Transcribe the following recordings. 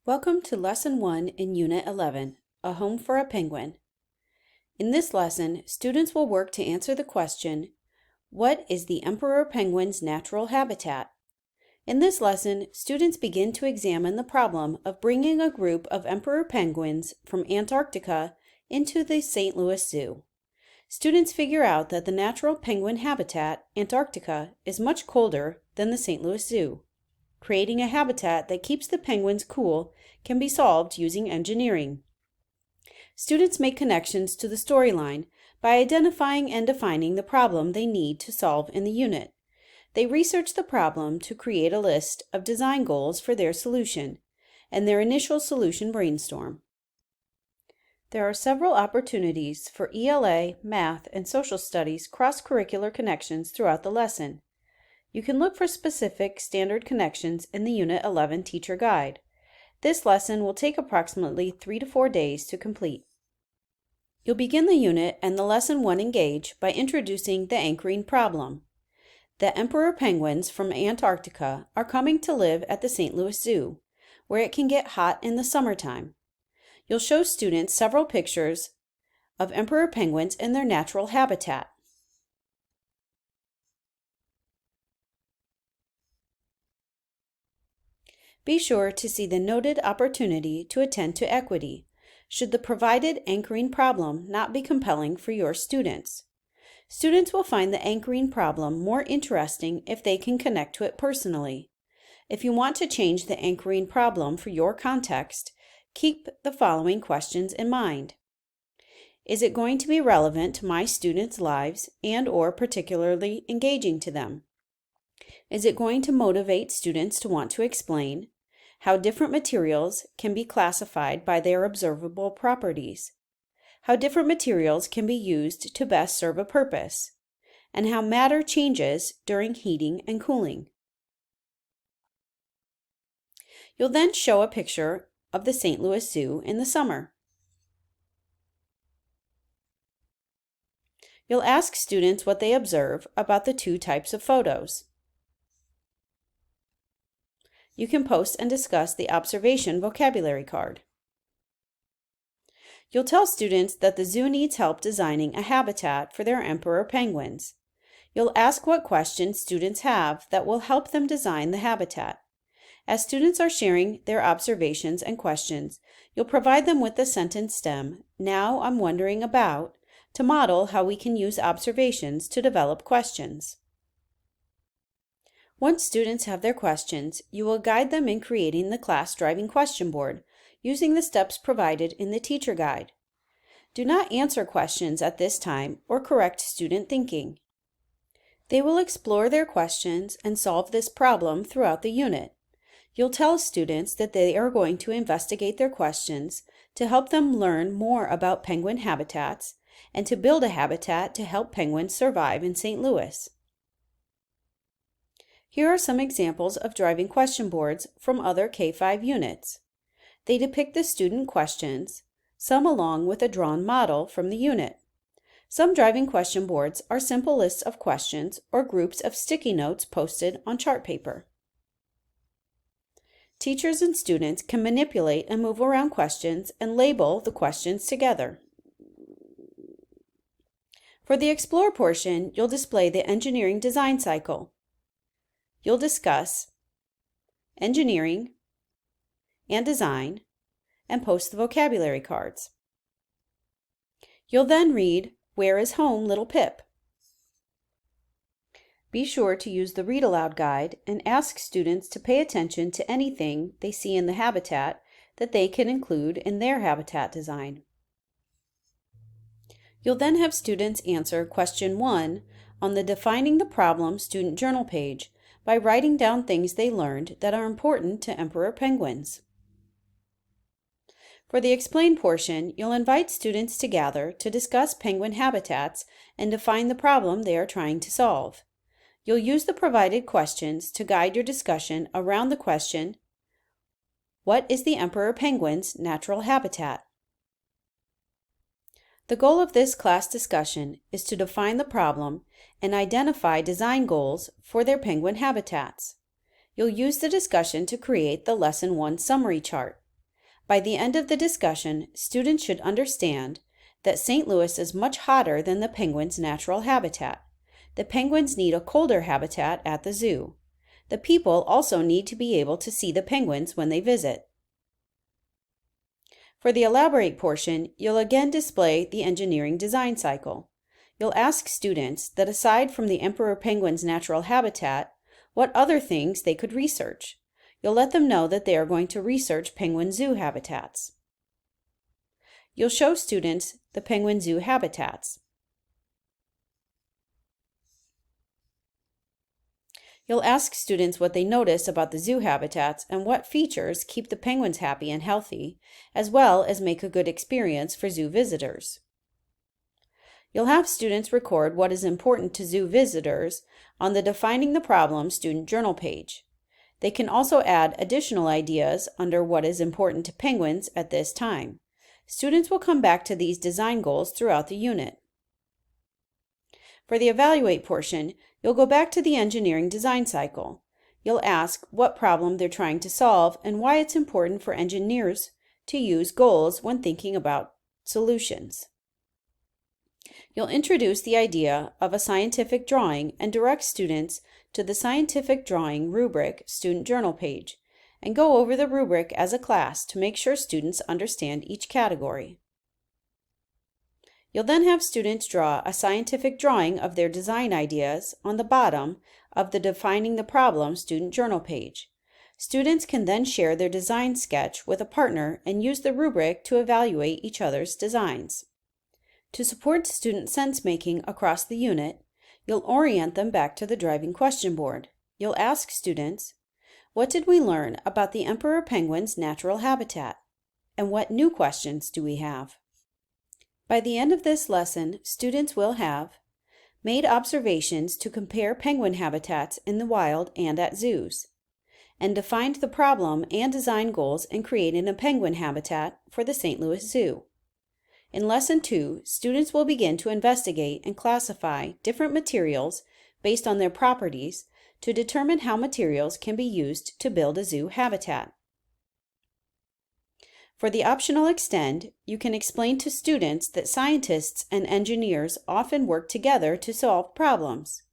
Welcome to Lesson 1 in Unit 11, A Home for a Penguin. In this lesson, students will work to answer the question, what is the emperor penguin's natural habitat? In this lesson, students begin to examine the problem of bringing a group of emperor penguins from Antarctica into the St. Louis Zoo. Students figure out that the natural penguin habitat, Antarctica, is much colder than the St. Louis Zoo. Creating a habitat that keeps the penguins cool can be solved using engineering. Students make connections to the storyline by identifying and defining the problem they need to solve in the unit. They research the problem to create a list of design goals for their solution and their initial solution brainstorm. There are several opportunities for ELA, math, and social studies cross-curricular connections throughout the lesson. You can look for specific standard connections in the Unit 11 Teacher Guide. This lesson will take approximately 3 to 4 days to complete. You'll begin the unit and the Lesson 1 Engage by introducing the anchoring problem. The emperor penguins from Antarctica are coming to live at the St. Louis Zoo, where it can get hot in the summertime. You'll show students several pictures of emperor penguins in their natural habitat. Be sure to see the noted opportunity to attend to equity, should the provided anchoring problem not be compelling for your students. Students will find the anchoring problem more interesting if they can connect to it personally. If you want to change the anchoring problem for your context, keep the following questions in mind. Is it going to be relevant to my students' lives and/or particularly engaging to them? Is it going to motivate students to want to explain how different materials can be classified by their observable properties, how different materials can be used to best serve a purpose, and how matter changes during heating and cooling? You'll then show a picture of the St. Louis Zoo in the summer. You'll ask students what they observe about the two types of photos. You can post and discuss the observation vocabulary card. You'll tell students that the zoo needs help designing a habitat for their emperor penguins. You'll ask what questions students have that will help them design the habitat. As students are sharing their observations and questions, you'll provide them with the sentence stem, "Now I'm wondering about," to model how we can use observations to develop questions. Once students have their questions, you will guide them in creating the class driving question board using the steps provided in the teacher guide. Do not answer questions at this time or correct student thinking. They will explore their questions and solve this problem throughout the unit. You'll tell students that they are going to investigate their questions to help them learn more about penguin habitats and to build a habitat to help penguins survive in St. Louis. Here are some examples of driving question boards from other K-5 units. They depict the student questions, some along with a drawn model from the unit. Some driving question boards are simple lists of questions or groups of sticky notes posted on chart paper. Teachers and students can manipulate and move around questions and label the questions together. For the Explore portion, you'll display the engineering design cycle. You'll discuss engineering and design and post the vocabulary cards. You'll then read, "Where is home, little Pip?" Be sure to use the Read Aloud guide and ask students to pay attention to anything they see in the habitat that they can include in their habitat design. You'll then have students answer question 1 on the Defining the Problem student journal page by writing down things they learned that are important to emperor penguins. For the Explain portion, you'll invite students to gather to discuss penguin habitats and define the problem they are trying to solve. You'll use the provided questions to guide your discussion around the question, what is the emperor penguin's natural habitat? The goal of this class discussion is to define the problem and identify design goals for their penguin habitats. You'll use the discussion to create the Lesson 1 summary chart. By the end of the discussion, students should understand that St. Louis is much hotter than the penguin's natural habitat. The penguins need a colder habitat at the zoo. The people also need to be able to see the penguins when they visit. For the elaborate portion, you'll again display the engineering design cycle. You'll ask students that aside from the emperor penguin's natural habitat, what other things they could research. You'll let them know that they are going to research penguin zoo habitats. You'll show students the penguin zoo habitats. You'll ask students what they notice about the zoo habitats and what features keep the penguins happy and healthy, as well as make a good experience for zoo visitors. You'll have students record what is important to zoo visitors on the Defining the Problem student journal page. They can also add additional ideas under what is important to penguins at this time. Students will come back to these design goals throughout the unit. For the evaluate portion, you'll go back to the engineering design cycle. You'll ask what problem they're trying to solve and why it's important for engineers to use goals when thinking about solutions. You'll introduce the idea of a scientific drawing and direct students to the scientific drawing rubric student journal page, and go over the rubric as a class to make sure students understand each category. You'll then have students draw a scientific drawing of their design ideas on the bottom of the Defining the Problem student journal page. Students can then share their design sketch with a partner and use the rubric to evaluate each other's designs. To support student sense-making across the unit, you'll orient them back to the driving question board. You'll ask students, what did we learn about the emperor penguin's natural habitat? And what new questions do we have? By the end of this lesson, students will have made observations to compare penguin habitats in the wild and at zoos, and defined the problem and design goals in creating a penguin habitat for the St. Louis Zoo. In Lesson 2, students will begin to investigate and classify different materials based on their properties to determine how materials can be used to build a zoo habitat. For the optional extend, you can explain to students that scientists and engineers often work together to solve problems.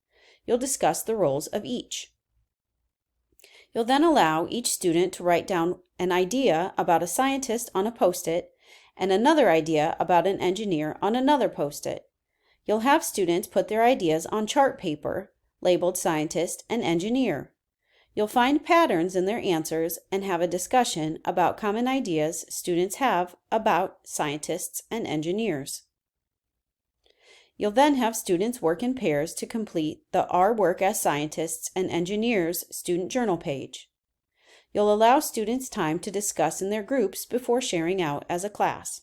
You'll discuss the roles of each. You'll then allow each student to write down an idea about a scientist on a post-it and another idea about an engineer on another post-it. You'll have students put their ideas on chart paper labeled scientist and engineer. You'll find patterns in their answers and have a discussion about common ideas students have about scientists and engineers. You'll then have students work in pairs to complete the Our Work as Scientists and Engineers student journal page. You'll allow students time to discuss in their groups before sharing out as a class.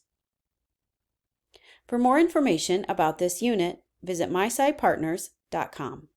For more information about this unit, visit myscipartners.com.